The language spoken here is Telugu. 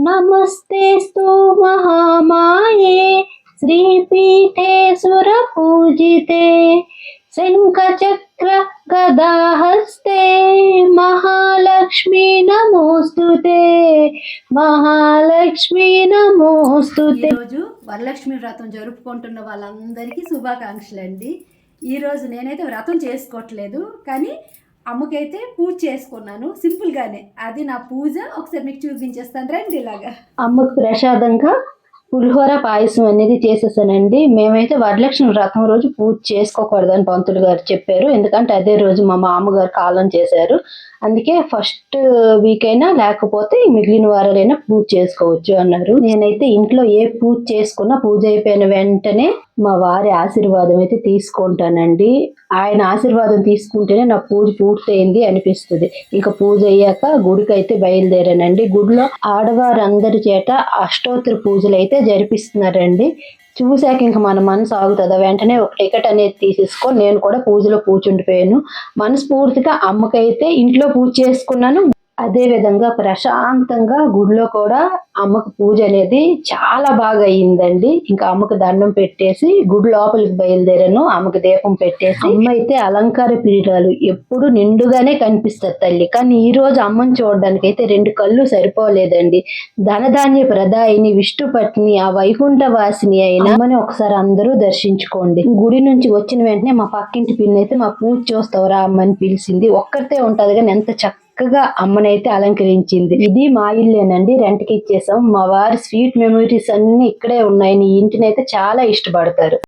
నమస్తేస్తు మహామాయే శ్రీపీఠే సురపూజితే శంఖచక్ర గదాహస్తే మహాలక్ష్మీ నమోస్తుతే మహాలక్ష్మీ నమోస్తుతే. ఈరోజు వరలక్ష్మి వ్రతం జరుపుకుంటున్న వాళ్ళందరికీ శుభాకాంక్షలు అండి. ఈరోజు నేనైతే వ్రతం చేసుకోవట్లేదు, కానీ అమ్మకైతే పూజ చేసుకున్నాను సింపుల్గానే. అది నా పూజ ఒకసారి మీకు చూపించేస్తాను రండి. ఇలాగా అమ్మకు ప్రసాదంగా పులిహోర పాయసం అనేది చేసేసానండి. మేమైతే వరలక్ష్మి వ్రతం రోజు పూజ చేసుకోకూడదని పంతులు గారు చెప్పారు, ఎందుకంటే అదే రోజు మా మామగారు కాలం చేశారు. అందుకే ఫస్ట్ వీక్ అయినా లేకపోతే మిగిలిన వారాలైనా పూజ చేసుకోవచ్చు అన్నారు. నేనైతే ఇంట్లో ఏ పూజ చేసుకున్నా పూజ అయిపోయిన వెంటనే మా వారి ఆశీర్వాదం అయితే తీసుకుంటానండి. ఆయన ఆశీర్వాదం తీసుకుంటేనే నా పూజ పూర్తయింది అనిపిస్తుంది. ఇంకా పూజ అయ్యాక గుడికి అయితే బయలుదేరానండి. గుడిలో ఆడవారందరి చేత అష్టోత్తర పూజలు అయితే జరిపిస్తున్నారండి. చూశాక ఇంకా మన మనసు ఆగుతుందా, వెంటనే ఒక టికెట్ అనేది తీసేసుకొని నేను కూడా పూజలో కూర్చుండిపోయాను. మనస్ఫూర్తిగా అమ్మకైతే ఇంట్లో పూజ చేసుకున్నాను. అదే విధంగా ప్రశాంతంగా గుడిలో కూడా అమ్మకు పూజ అనేది చాలా బాగా అయ్యిందండి. ఇంకా అమ్మకు దండం పెట్టేసి గుడి లోపలికి బయలుదేరాను. అమ్మకు దీపం పెట్టేసి, అమ్మ అయితే అలంకార ప్రియురాలు, ఎప్పుడు నిండుగానే కనిపిస్తుంది తల్లి. కానీ ఈ రోజు అమ్మని చూడడానికి అయితే 2 కళ్ళు సరిపోలేదండి. ధనధాన్య ప్రదాయిని, విష్ణుపత్ని, ఆ వైకుంఠ వాసిని అయిన అమ్మని ఒకసారి అందరూ దర్శించుకోండి. గుడి నుంచి వచ్చిన వెంటనే మా పక్కింటి పిన్ని అయితే మా పూజ చూస్తావరా అమ్మని పిలిచింది. ఒక్కరితే ఉంటది కానీ ఎంత చక్కగా అమ్మనైతే అలంకరించింది. ఇది మా ఇల్లేనండి, రెంట్కి ఇచ్చేసాం. మా వారి స్వీట్ మెమరీస్ అన్ని ఇక్కడే ఉన్నాయి. ఈ ఇంటిని అయితే చాలా ఇష్టపడతారు.